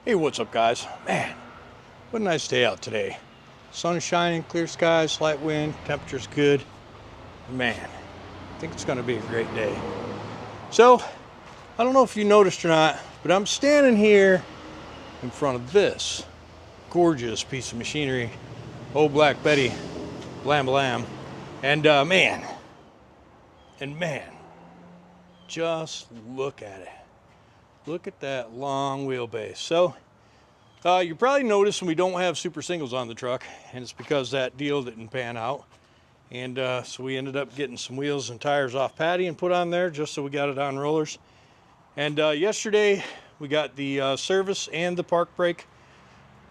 Hey, what's up, guys? Man, what a nice day out today. Sun shining, clear skies, slight wind, temperature's good. Man, I think it's going to be a great day. So, I don't know if you noticed or not, but I'm standing here in front of this gorgeous piece of machinery, old Black Betty, blam blam. And man, just look at it. Look at that long wheelbase. So, you probably noticed we don't have super singles on the truck, and it's because that deal didn't pan out. And so we ended up getting some wheels and tires off Patty and put on there just so we got it on rollers. And yesterday we got the service and the park brake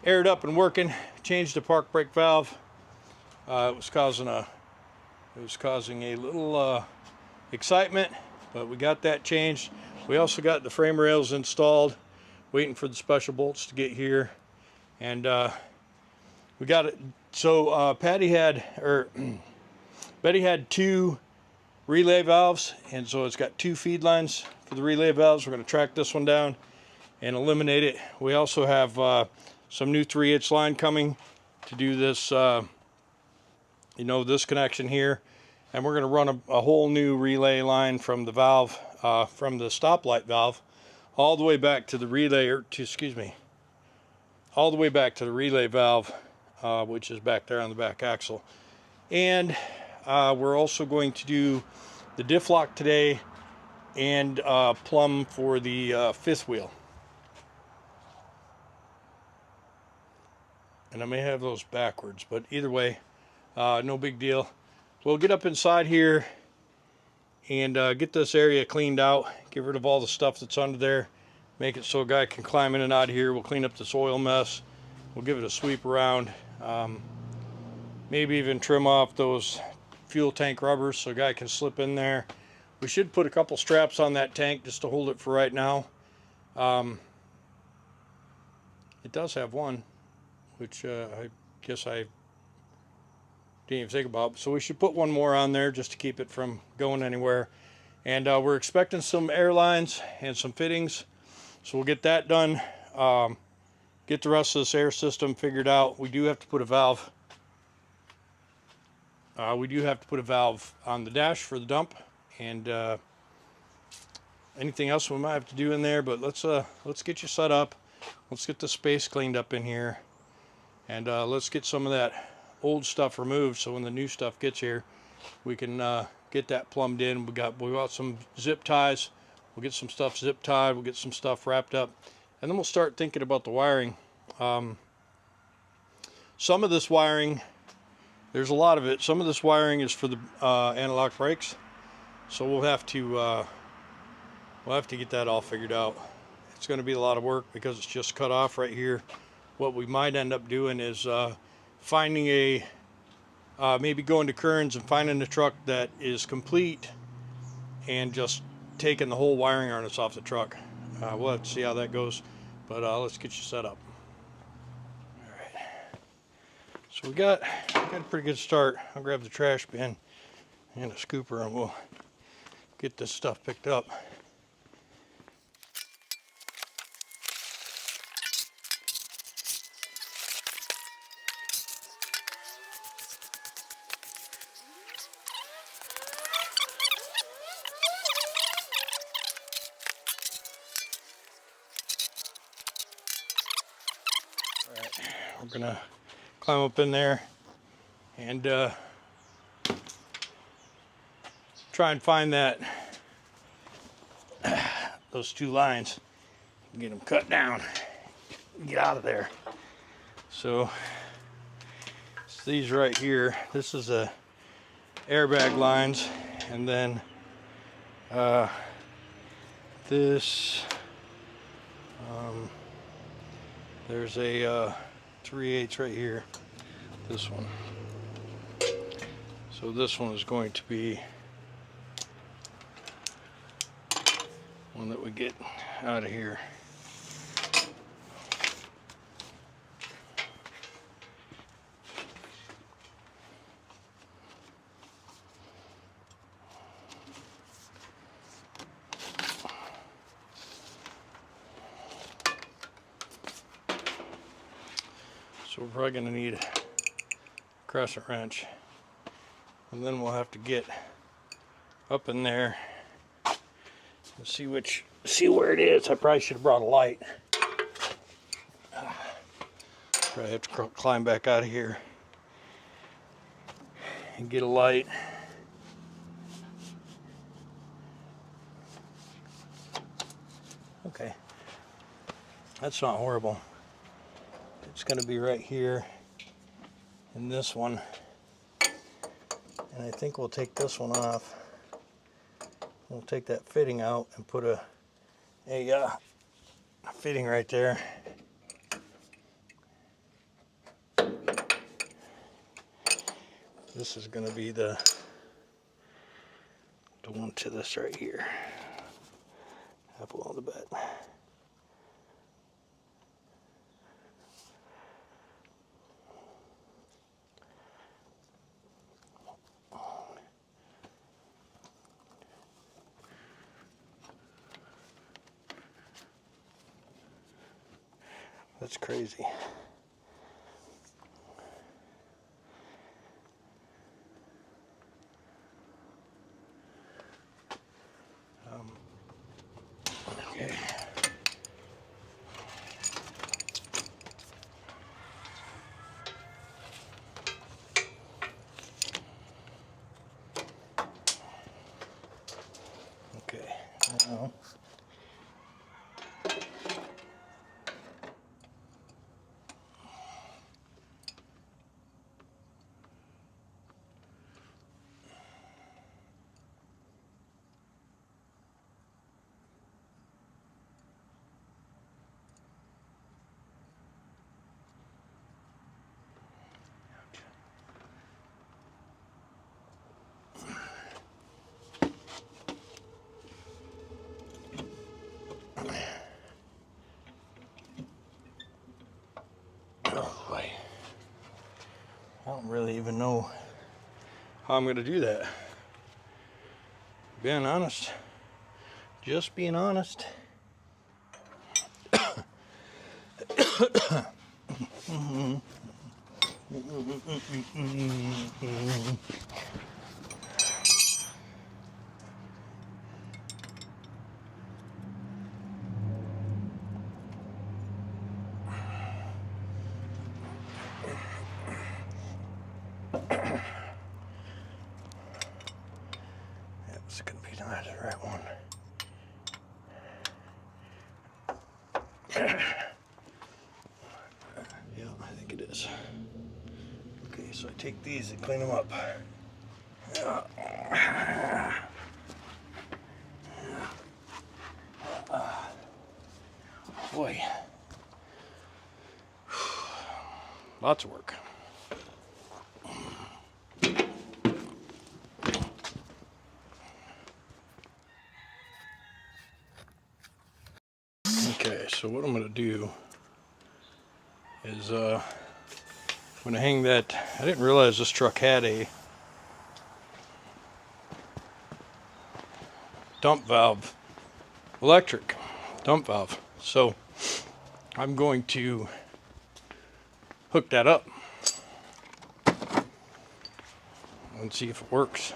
aired up and working. Changed the park brake valve. It was causing a little excitement, but we got that changed. We also got the frame rails installed, waiting for the special bolts to get here. And we got it. So Betty had two relay valves, and so it's got two feed lines for the relay valves. We're going to track this one down and eliminate it. We also have some new 3/8 line coming to do this, this connection here. And we're going to run a whole new relay line from the valve, from the stoplight valve, all the way back to the relay, all the way back to the relay valve, which is back there on the back axle. And we're also going to do the diff lock today and plumb for the fifth wheel. And I may have those backwards, but either way, no big deal. We'll get up inside here and get this area cleaned out, get rid of all the stuff that's under there, make it so a guy can climb in and out of here. We'll clean up this oil mess. We'll give it a sweep around. Maybe even trim off those fuel tank rubbers so a guy can slip in there. We should put a couple straps on that tank just to hold it for right now. It does have one, which I guess I didn't even think about. So we should put one more on there just to keep it from going anywhere. And we're expecting some airlines and some fittings, so we'll get that done. Get the rest of this air system figured out. We do have to put a valve. We do have to put a valve on the dash for the dump, and anything else we might have to do in there. But let's get you set up. Let's get the space cleaned up in here, and let's get some of that old stuff removed, so when the new stuff gets here, we can get that plumbed in. We got some zip ties. We'll get some stuff zip tied. We'll get some stuff wrapped up, and then we'll start thinking about the wiring. Some of this wiring, there's a lot of it. Some of this wiring is for the analog brakes, so we'll have to get that all figured out. It's going to be a lot of work because it's just cut off right here. What we might end up doing is finding maybe going to Kearns and finding a truck that is complete and just taking the whole wiring harness off the truck. We'll have to see how that goes, but let's get you set up. All right. So we got a pretty good start. I'll grab the trash bin and a scooper and we'll get this stuff picked up. We're gonna climb up in there and try and find those two lines, get them cut down, get out of there. So it's these right here. This is a airbag lines, and then this there's a 3/8 right here, this one. So this one is going to be one that we get out of here. So we're probably going to need a crescent wrench, and then we'll have to get up in there and see where it is. I probably should have brought a light. Probably have to climb back out of here and get a light. Okay, that's not horrible. It's going to be right here in this one, and I think we'll take this one off. We'll take that fitting out and put a fitting right there. This is going to be the one to this right here. Apple on the bed. That's crazy. Okay. Okay. Now. Oh boy. I don't really even know how I'm going to do that. Being honest. Just being honest. That's going to be not the right one. Yeah, I think it is. Okay, so I take these and clean them up. Boy. Lots of work. Okay, so what I'm going to do is I'm going to hang that. I didn't realize this truck had a dump valve, electric dump valve. So I'm going to hook that up and see if it works.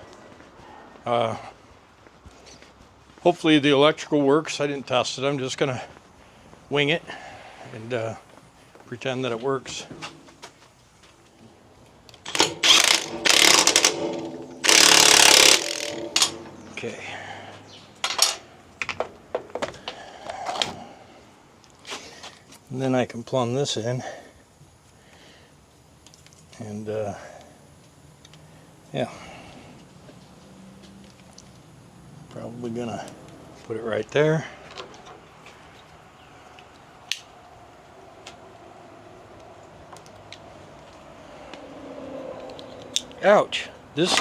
Hopefully the electrical works. I didn't test it. I'm just going to wing it and pretend that it works. Okay. And then I can plumb this in. And yeah. Probably gonna put it right there. Ouch. This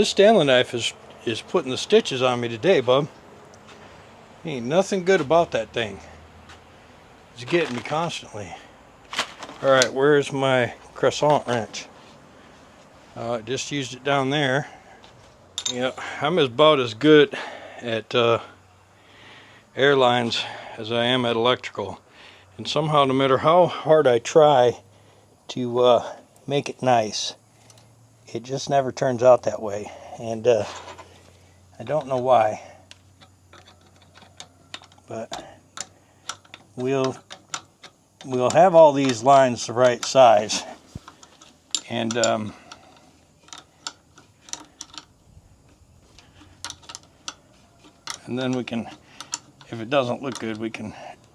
Stanley knife is putting the stitches on me today, bub. Ain't nothing good about that thing. It's getting me constantly. Alright, where's my crescent wrench? Just used it down there. Yeah, I'm about as good at airlines as I am at electrical. And somehow, no matter how hard I try to make it nice. It just never turns out that way, and I don't know why, but we'll have all these lines the right size, and then we can, if it doesn't look good, we can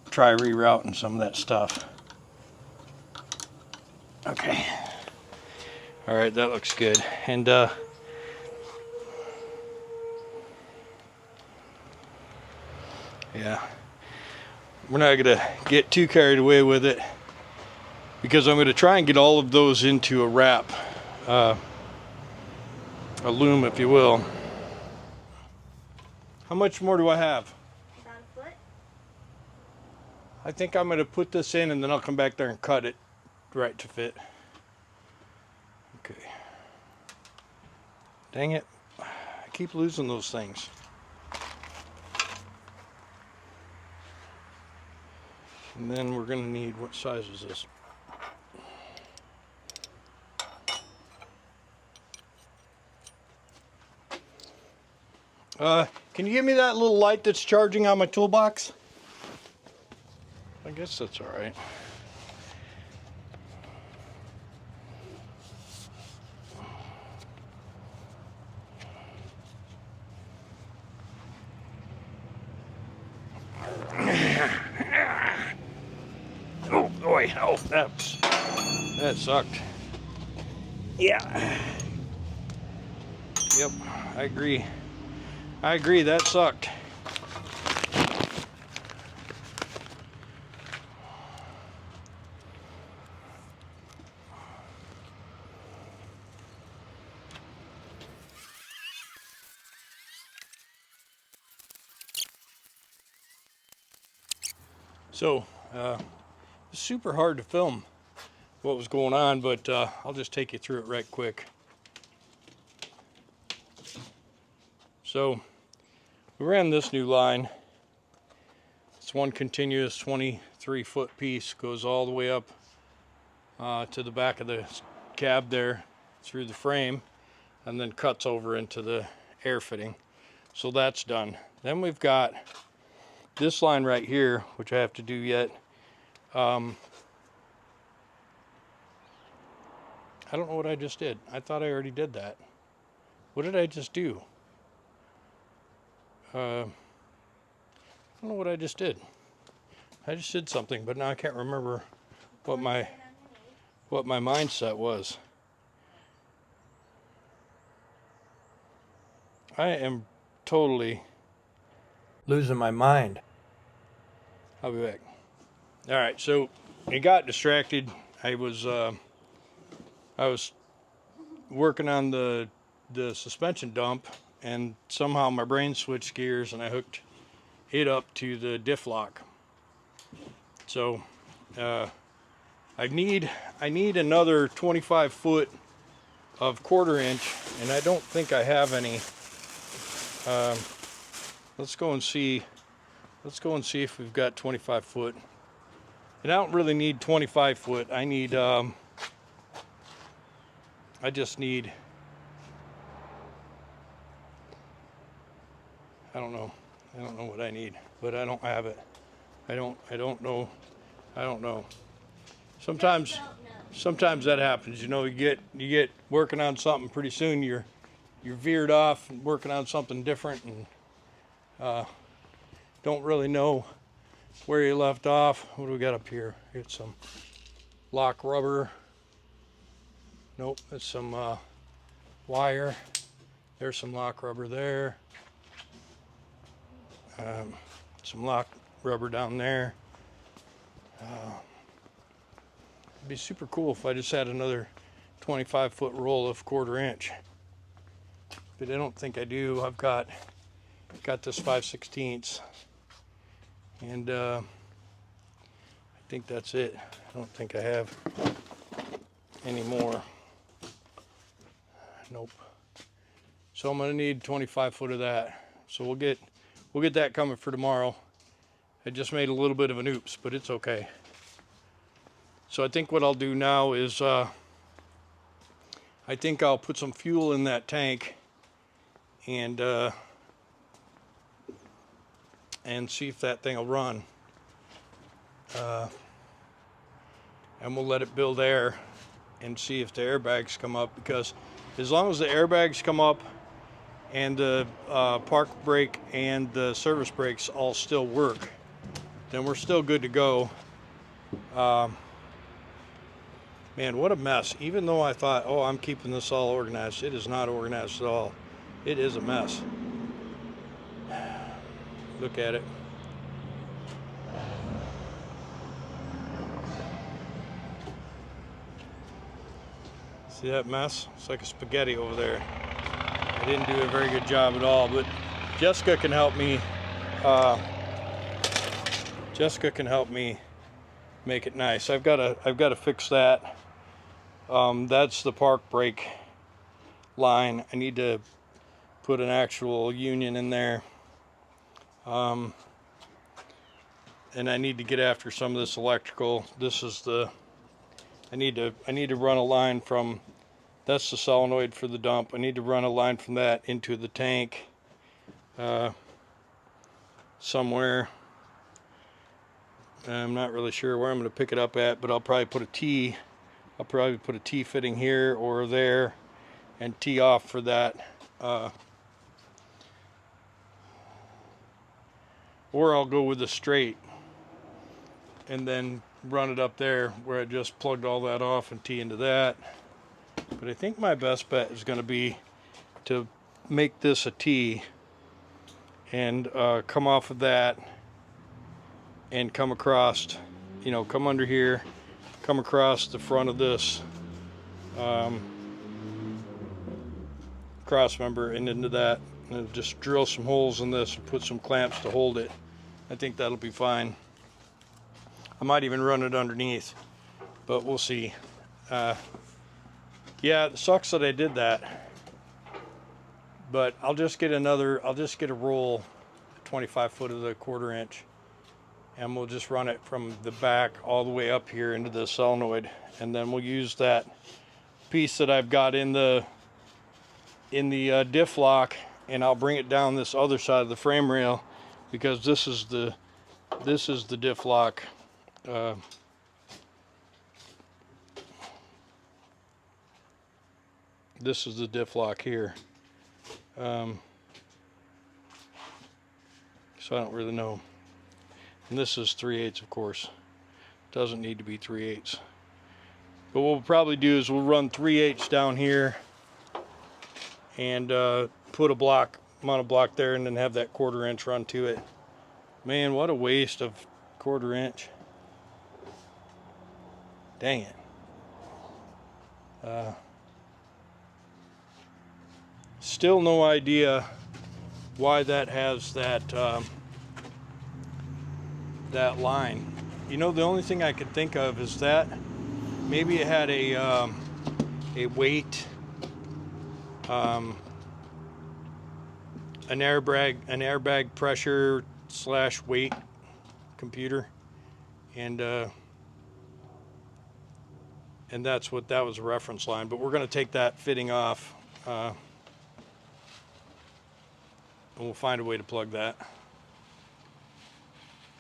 try rerouting some of that stuff. Okay. All right, that looks good. And yeah, we're not gonna get too carried away with it, because I'm gonna try and get all of those into a wrap, a loom, if you will. How much more do I have? About a foot. I think I'm gonna put this in, and then I'll come back there and cut it right to fit. Okay. Dang it. I keep losing those things. And then we're going to need, what size is this? Can you give me that little light that's charging on my toolbox? I guess that's all right. Oh boy, oh, that sucked. Yeah. Yep, I agree. I agree, that sucked. So, it's super hard to film what was going on, but I'll just take you through it right quick. So, we ran this new line. It's one continuous 23-foot piece, goes all the way up to the back of the cab there through the frame, and then cuts over into the air fitting. So that's done. Then we've got this line right here, which I have to do yet. I don't know what I just did. I thought I already did that. What did I just do? I don't know what I just did. I just did something, but now I can't remember what my mindset was. I am totally losing my mind. I'll be back. All right, so it got distracted. I was working on the suspension dump, and somehow my brain switched gears, and I hooked it up to the diff lock. So I need another 25 foot of 1/4 inch, and I don't think I have any. Let's go and see if we've got 25 foot. And I don't really need 25 foot. I need I just need, I don't know what I need, but I don't have it. I don't know. Sometimes that happens, you know. You get working on something, pretty soon you're veered off and working on something different, and don't really know where you left off. What do we got up here? It's some lock rubber. Nope, it's some wire. There's some lock rubber there. Some lock rubber down there. It'd be super cool if I just had another 25 foot roll of 1/4 inch. But I don't think I do. I've got this 5/16, and I think that's it. I don't think I have any more. Nope. So I'm gonna need 25 foot of that. So we'll get that coming for tomorrow. I just made a little bit of an oops, but it's okay. So I think what I'll do now is I think I'll put some fuel in that tank and see if that thing will run. And we'll let it build air and see if the airbags come up, because as long as the airbags come up and the park brake and the service brakes all still work, then we're still good to go. Man, what a mess. Even though I thought, oh, I'm keeping this all organized, it is not organized at all. It is a mess. Look at it. See that mess? It's like a spaghetti over there. I didn't do a very good job at all, but Jessica can help me. Jessica can help me make it nice. I've got to fix that. That's the park brake line. I need to put an actual union in there. And I need to get after some of this electrical. This is the I need to run a line from, that's the solenoid for the dump. I need to run a line from that into the tank somewhere. I'm not really sure where I'm going to pick it up at, but I'll probably put a T fitting here or there and tee off for that. Or I'll go with a straight and then run it up there where I just plugged all that off and tee into that. But I think my best bet is going to be to make this a T and come off of that and come across, you know, come under here, come across the front of this cross member and into that, and just drill some holes in this and put some clamps to hold it. I think that'll be fine. I might even run it underneath, but we'll see. Yeah, it sucks that I did that, but I'll just get a roll, 25 foot of the 1/4 inch, and we'll just run it from the back all the way up here into the solenoid, and then we'll use that piece that I've got in the diff lock, and I'll bring it down this other side of the frame rail, because this is the diff lock. This is the diff lock here. So I don't really know. And this is 3/8, of course. Doesn't need to be 3/8. But what we'll probably do is we'll run 3/8 down here and put a block, mount a block there, and then have that 1/4 inch run to it. Man, what a waste of 1/4 inch. Dang it. Still no idea why that has that that line. You know, the only thing I could think of is that maybe it had a weight, an airbag pressure / weight computer, and that's what that was, a reference line. But we're going to take that fitting off, and we'll find a way to plug that.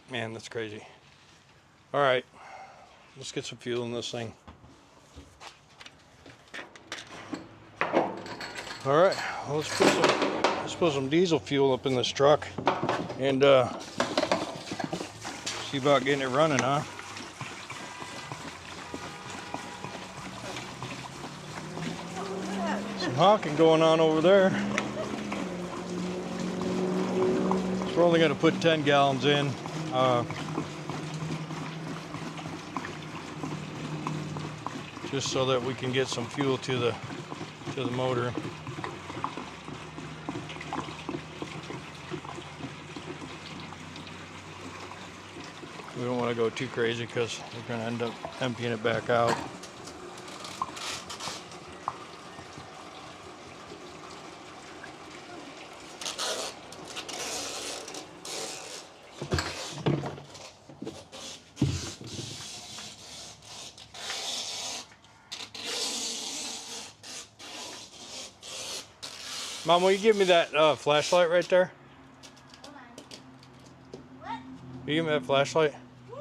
Man, that's crazy. All right, let's get some fuel in this thing. All right, well, let's put some diesel fuel up in this truck and see about getting it running, huh? Some honking going on over there. So we're only going to put 10 gallons in. Just so that we can get some fuel to the motor. We don't want to go too crazy because we're going to end up emptying it back out. Mom, will you give me that flashlight right there? Hold on. What? Will you give me that flashlight? Woo!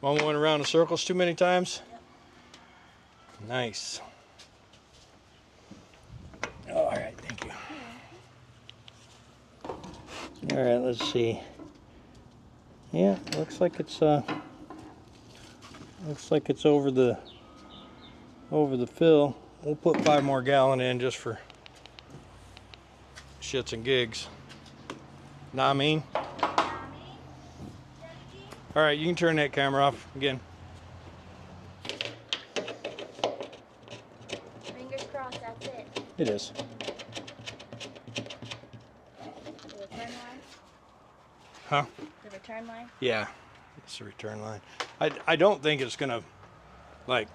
Mom went around in circles too many times? Yep. Nice. All right, thank you. All right, let's see. Yeah, looks like it's over the fill. We'll put 5 more gallon in just for shits and gigs. Nah, I mean. All right, you can turn that camera off again. Fingers crossed, that's it. It is. The return line? Huh? The return line? Yeah, it's the return line. I don't think it's gonna like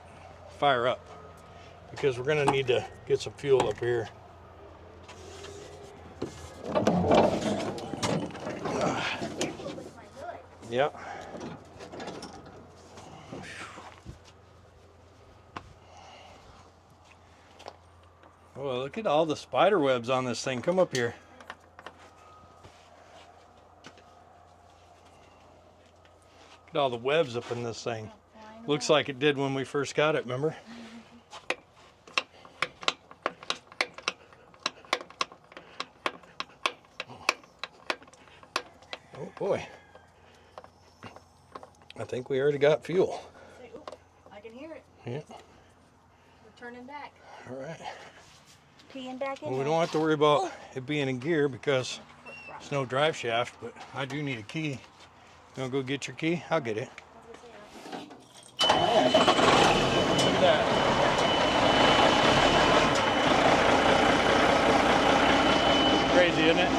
fire up because we're gonna need to get some fuel up here. Yep. Oh, look at all the spider webs on this thing. Come up here. Look at all the webs up in this thing. Looks like it did when we first got it, remember? Oh boy. I think we already got fuel. I can hear it. Yeah. We're turning back. All right. Peeing back in. Well, we don't have to worry about it being in gear because it's no drive shaft, but I do need a key. You wanna go get your key? I'll get it. Look at that. Crazy, isn't it?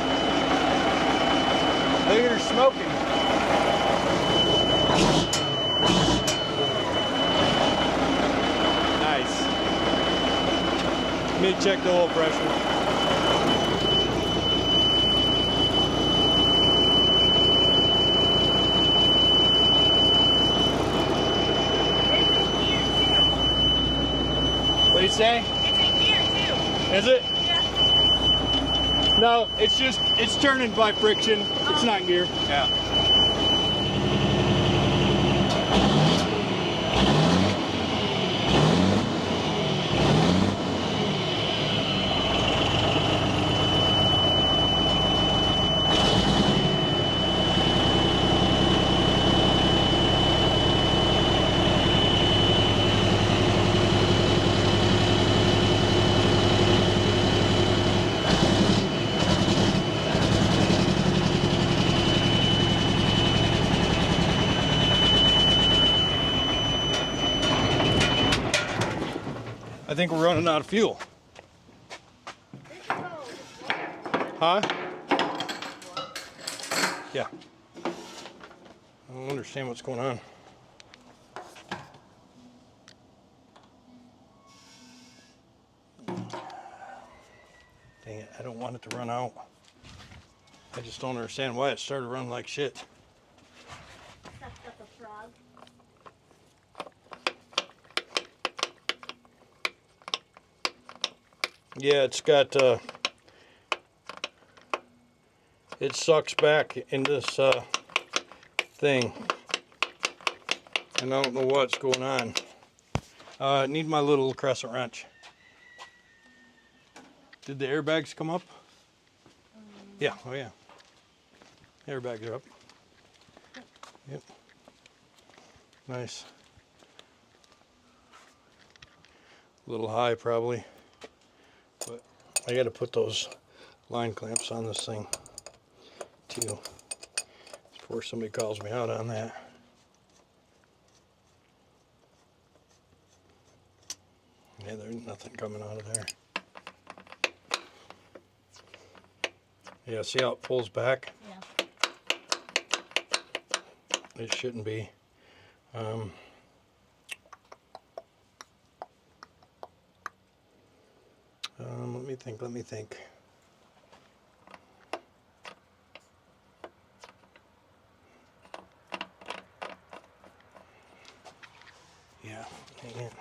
Look at her smoking. Nice. Let me check the oil pressure. What do you say? It's in gear too. Is it? Yeah. No, it's turning by friction. It's not gear. Yeah. I think we're running out of fuel. Huh? Yeah. I don't understand what's going on. Dang it, I don't want it to run out. I just don't understand why it started running like shit. That's a frog. Yeah, it's got, it sucks back in this thing. And I don't know what's going on. I need my little crescent wrench. Did the airbags come up? Yeah, oh yeah. Airbags are up. Yep. Nice. A little high probably. But I got to put those line clamps on this thing too before somebody calls me out on that. Yeah, there's nothing coming out of there. Yeah, see how it pulls back? Yeah. It shouldn't be. Let me think. Yeah, hang it.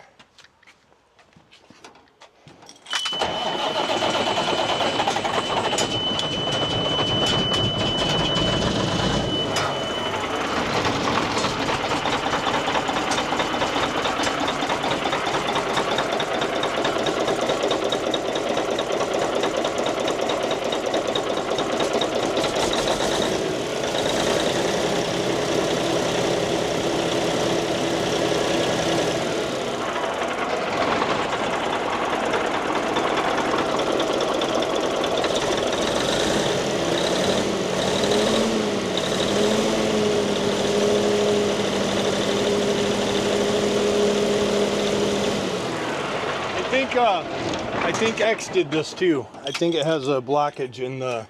think X did this too. I think it has a blockage in the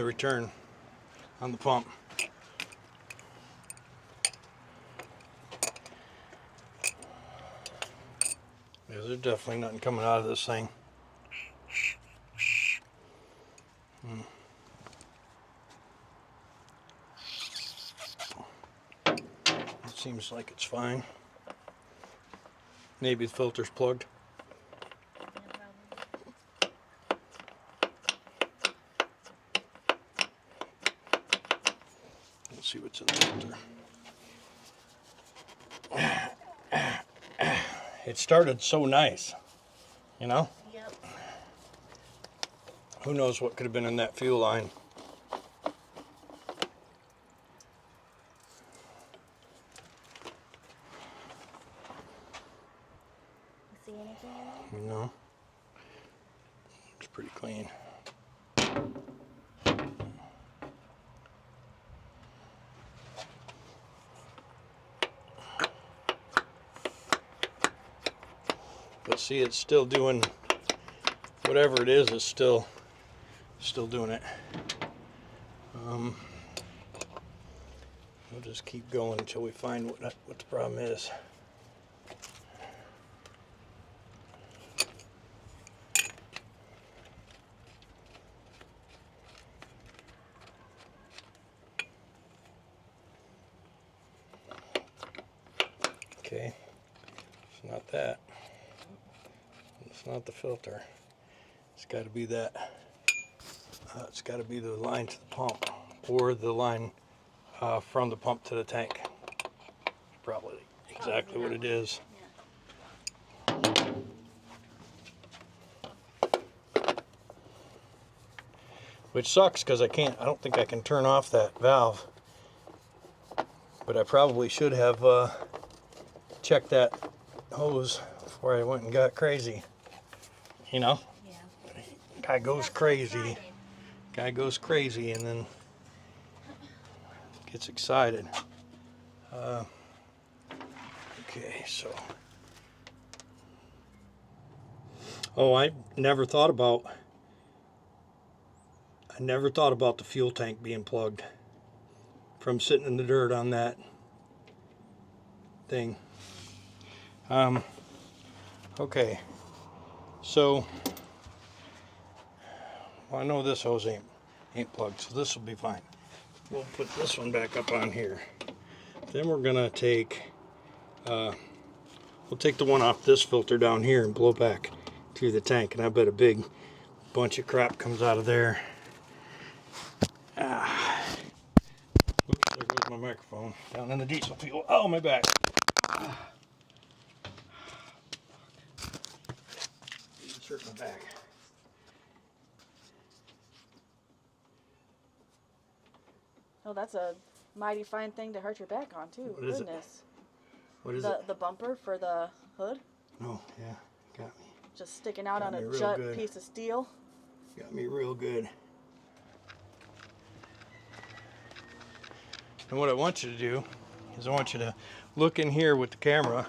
return on the pump. Yeah, there's definitely nothing coming out of this thing. It seems like it's fine. Maybe the filter's plugged. Let's see what's in the filter. It started so nice, you know? Yep. Who knows what could have been in that fuel line. See anything in there? No. It's pretty clean. But see, it's still doing whatever it is. It's still doing it. We'll just keep going until we find what the problem is. Okay, it's not that. It's not the filter. It's got to be that. It's got to be the line to the pump, or the line from the pump to the tank. Probably exactly what it is. Which sucks because I don't think I can turn off that valve. But I probably should have checked that hose before I went and got crazy. You know? Yeah. Guy goes crazy. Guy goes crazy and then gets excited. Okay, so. Oh, I never thought about the fuel tank being plugged from sitting in the dirt on that thing. Okay, so well, I know this hose ain't plugged, so this will be fine. We'll put this one back up on here. Then we're gonna take we'll take the one off this filter down here and blow back through the tank, and I bet a big bunch of crap comes out of there. Oops, there goes my microphone down in the diesel fuel. Oh, my back. It's hurting my back. Oh, that's a mighty fine thing to hurt your back on too. What is it? Goodness. What is it? The bumper for the hood. Oh, yeah, got me. Just sticking out Got on me a real jut good. piece of steel. Got me real good. And what I want you to do is I want you to look in here with the camera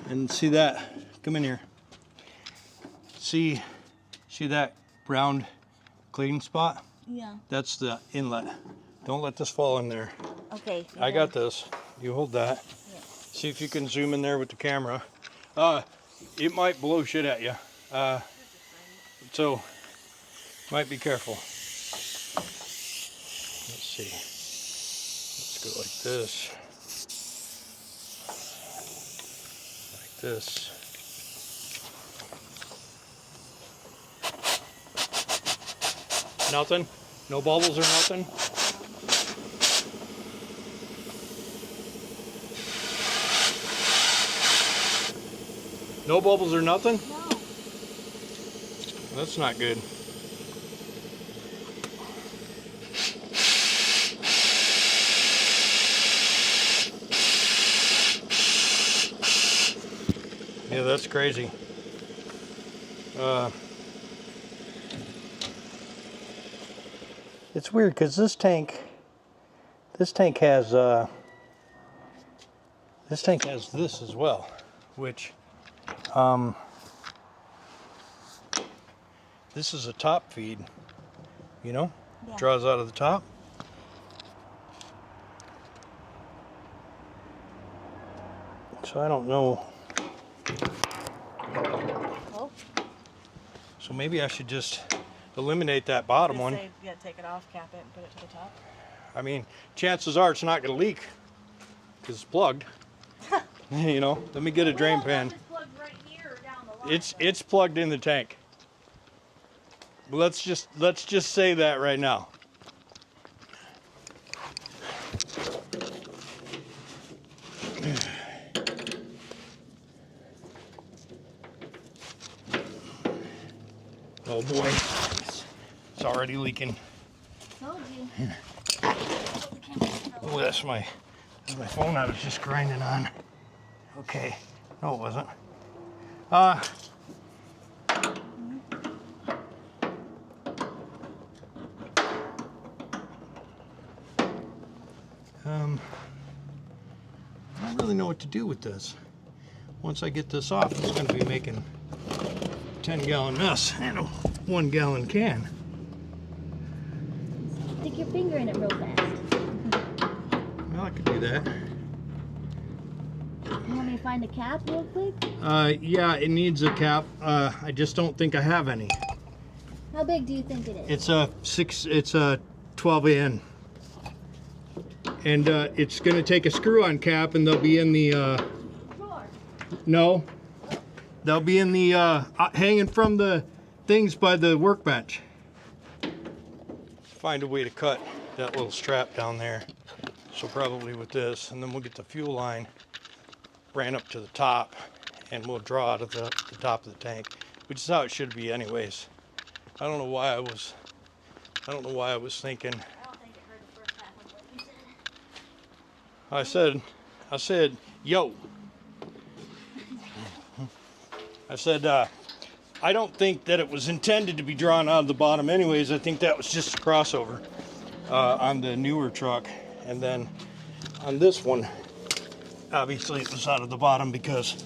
and see that. Come in here. See that round cleaning spot? Yeah. That's the inlet. Don't let this fall in there. Okay. I got this. You hold that. Yeah. See if you can zoom in there with the camera. It might blow shit at you. So might be careful. Let's see. Let's go like this. Like this. Nothing? No bubbles or nothing? No bubbles or nothing? No. That's not good. Yeah, that's crazy. It's weird because this tank has this as well, which This is a top feed, you know? Yeah. Draws out of the top. So I don't know. Oh, So maybe I should just eliminate that bottom one. Yeah, take it off, cap it, and put it to the top. I mean, chances are it's not going to leak because it's plugged. You know, let me get a drain pan. It's plugged right here or down the line. It's plugged in the tank. Let's just say that right now. Oh boy, it's already leaking. Told you. Oh, that's my phone I was just grinding on. Okay, no, it wasn't. I don't really know what to do with this. Once I get this off, it's going to be making a 10-gallon mess and a 1-gallon can. Stick your finger in it real fast. Well, I could do that. You want me to find a cap real quick? Yeah, it needs a cap. I just don't think I have any. How big do you think it is? It's a 12 and it's going to take a screw-on cap, and they'll be in the Drawer. no, they'll be in the hanging from the things by the workbench. Find a way to cut that little strap down there. So probably with this, and then we'll get the fuel line ran up to the top, and we'll draw out of the top of the tank, which is how it should be anyways. I don't know why I was thinking. I don't think it heard the first half of what you said. I said, yo. I said, I don't think that it was intended to be drawn out of the bottom anyways. I think that was just a crossover on the newer truck. And then on this one, obviously it was out of the bottom because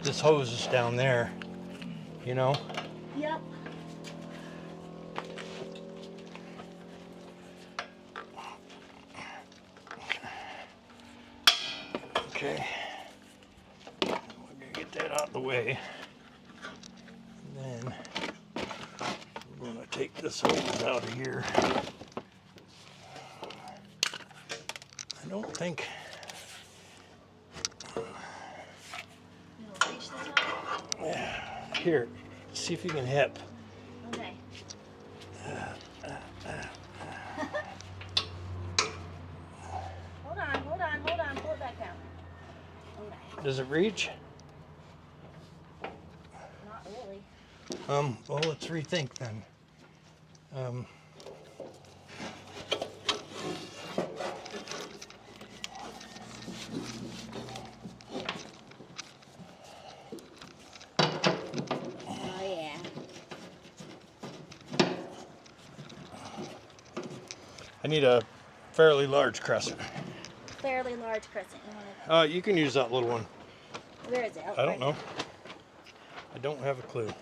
this hose is down there, you know? Yep. Okay. We're gonna get that out of the way. And then we're gonna take this hose out of here. I don't think. You know, reach the top. Yeah. Here, see if you can hip. Okay. Hold on. Pull it back down. Okay. Does it reach? Not really. Well, let's rethink then. Oh yeah. I need a fairly large crescent. Fairly large crescent. You want You can use that little one. to, where is it? Oh, I don't right know. I don't have a clue.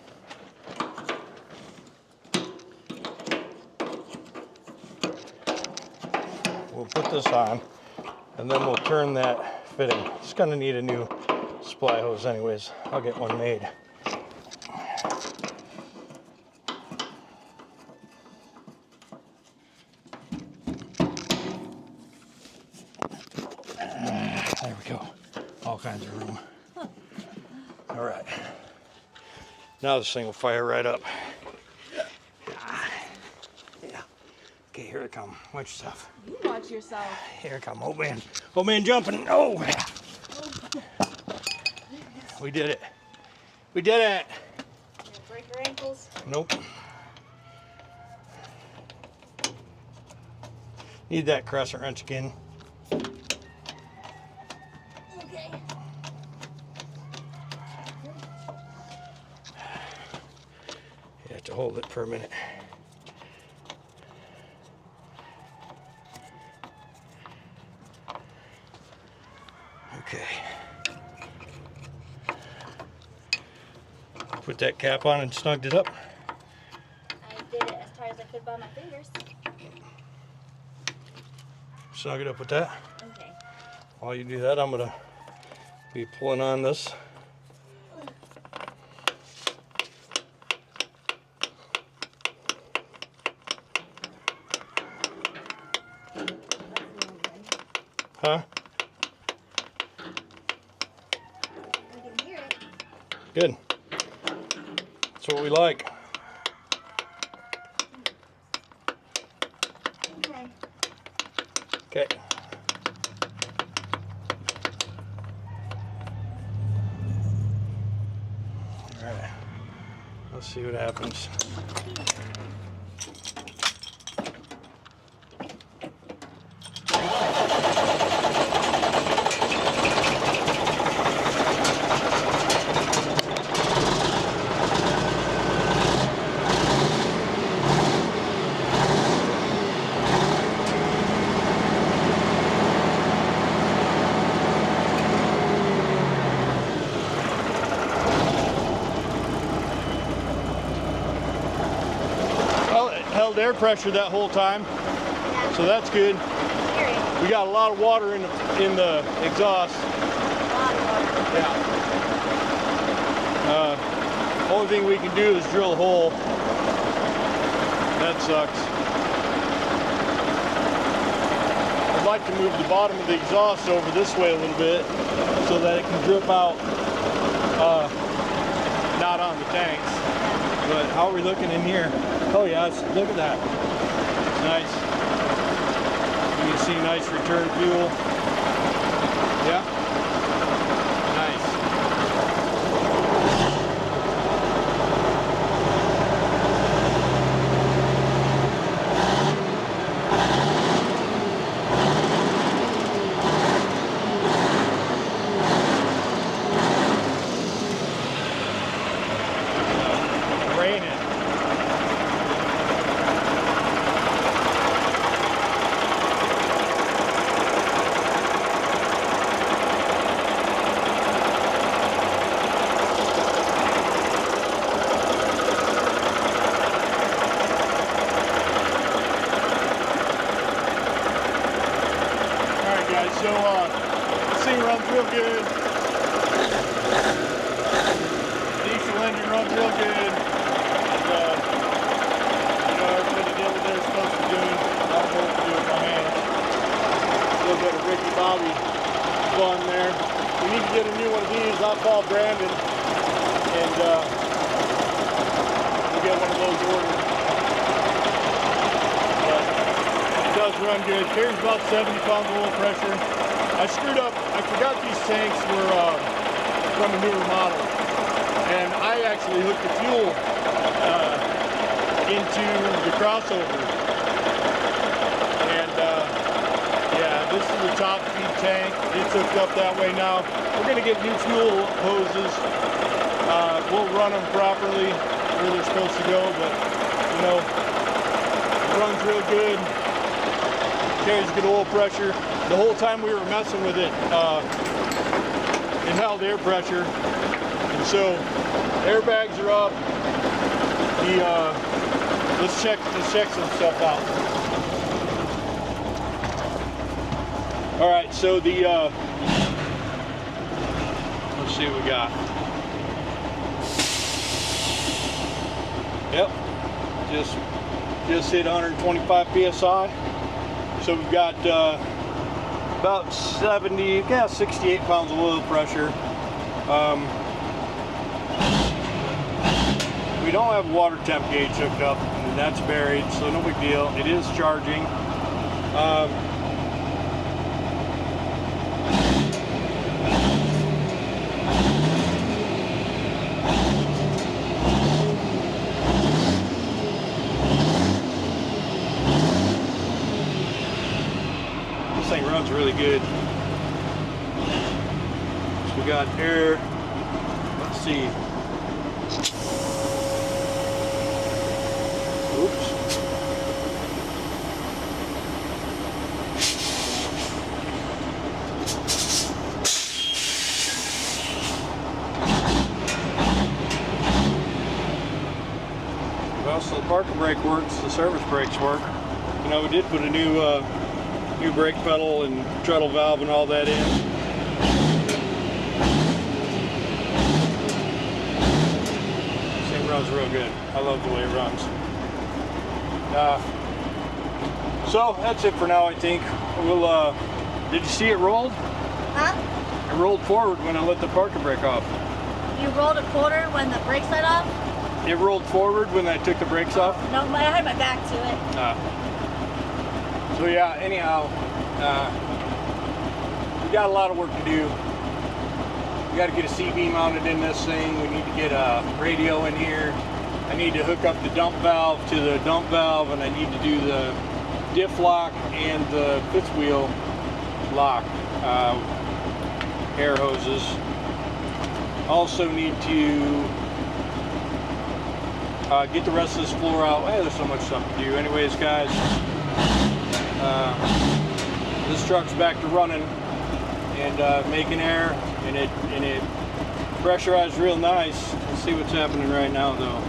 We'll put this on, and then we'll turn that fitting. It's gonna need a new supply hose anyways. I'll get one made. There we go. All kinds of room. All right. Now this thing will fire right up. Yeah. Okay, here it come. Watch yourself. You watch yourself. Here it come. Oh man. Oh man, jumping. Oh. We did it. We did it. Gonna break your ankles. Nope. Need that crescent wrench again. Okay. You have to hold it for a minute. Okay. Put that cap on and snugged it up. I did it as tight as I could by my fingers. Snug it up with that. Okay. While you do that, I'm gonna be pulling on this. Huh? We can hear it. Good. That's what we like. Okay. Okay. All right. Let's see what happens. Well, it held air pressure that whole time, Yeah. so that's good. Hear it. We got a lot of water in the exhaust. A lot of water. Yeah. Only thing we can do is drill a hole. That sucks. I'd like to move the bottom of the exhaust over this way a little bit so that it can drip out, not on the tanks. But how are we looking in here? Oh yeah, look at that. It's nice. You can see nice return fuel. Yeah. Nice. Raining. Alright guys, so this thing runs real good. Diesel engine runs real good. And, everything it did what they're supposed to do. I don't know what to do with my hands. Still got a Ricky Bobby fun there. We need to get a new one of these. I'll call Brandon and we'll get one of those ordered. But it does run good. Carries about 70 pounds of oil pressure. I screwed up. I forgot these tanks were from a newer model. And I actually hooked the fuel into the crossover. And yeah, this is the top speed tank. It's hooked up that way now. We're going to get new fuel hoses. We'll run them properly where they're supposed to go, but it runs real good. Carries good oil pressure. The whole time we were messing with it, it held air pressure. And so airbags are up. Let's check some stuff out. All right, so let's see what we got. Yep, just hit 125 psi. So we've got about 68 pounds of oil pressure. We don't have a water temp gauge hooked up, and that's buried, so no big deal. It is charging. This thing runs really good. So we got air. Let's see. Oops. brake works, the service brakes work. You know, we did put a new brake pedal and treadle valve and all that in. This thing runs real good. I love the way it runs. So that's it for now, I think. We'll, did you see it rolled? Huh? It rolled forward when I let the parking brake off. You rolled a quarter when the brakes let off? It rolled forward when I took the brakes off? No, I had my back to it. So yeah, anyhow, we got a lot of work to do. We got to get a CB mounted in this thing. We need to get a radio in here. I need to hook up the dump valve to the dump valve, and I need to do the diff lock and the fifth wheel lock air hoses. Also need to get the rest of this floor out. Hey, there's so much stuff to do. Anyways, guys, this truck's back to running and making air, and it pressurized real nice. Let's see what's happening right now, though.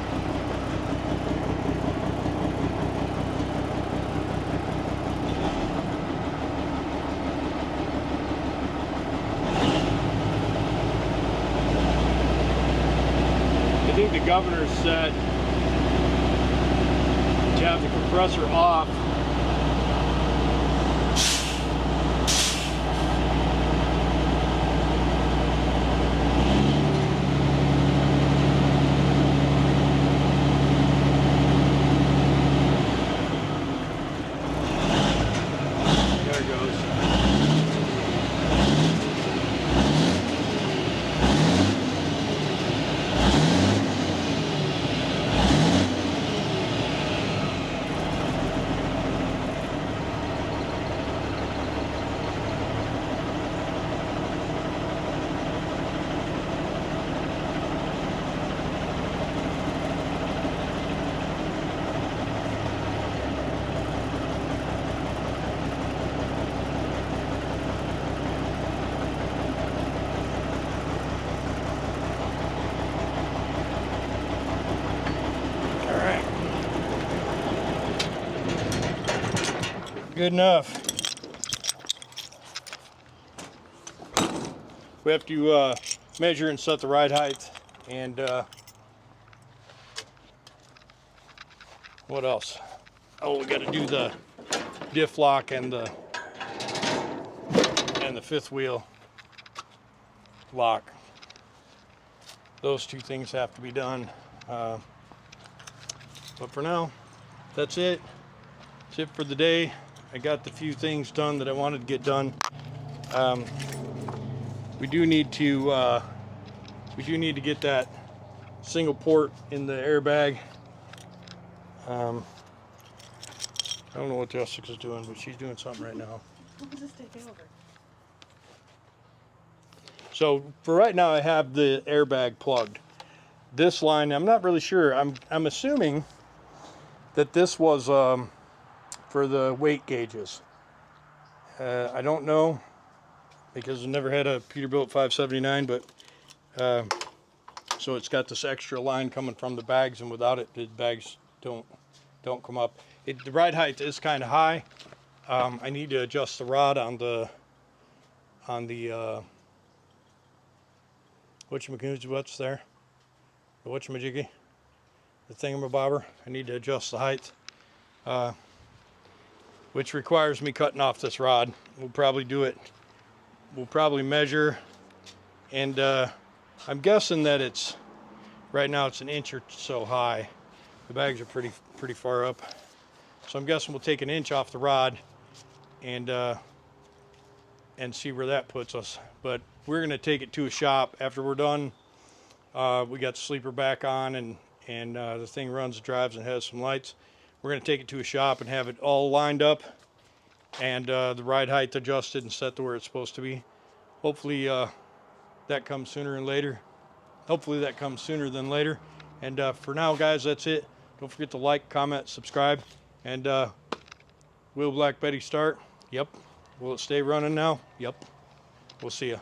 I think the governor said to have the compressor off. There it goes. Good enough. We have to measure and set the ride height, and what else? Oh, we got to do the diff lock and the fifth wheel lock. Those two things have to be done. But for now, that's it. That's it for the day. I got the few things done that I wanted to get done. We do need to get that single port in the airbag. I don't know what Jessica's doing, but she's doing something right now. What was this taking over? So for right now, I have the airbag plugged. This line, I'm not really sure. I'm assuming that this was for the weight gauges. I don't know, because I never had a Peterbilt 579, but so it's got this extra line coming from the bags, and without it, the bags don't come up. The ride height is kind of high. I need to adjust the rod on the what's there? The whatchamajiggy? The thingamabobber. I need to adjust the height. Which requires me cutting off this rod. We'll probably do it. We'll probably measure, and I'm guessing that right now it's an inch or so high. The bags are pretty far up, so I'm guessing we'll take an inch off the rod and see where that puts us. But we're gonna take it to a shop after we're done. We got the sleeper back on, and the thing runs, drives, and has some lights. We're going to take it to a shop and have it all lined up, and the ride height adjusted and set to where it's supposed to be. Hopefully that comes sooner than later. And for now, guys, that's it. Don't forget to like, comment, subscribe. And will Black Betty start? Yep. Will it stay running now? Yep. We'll see ya.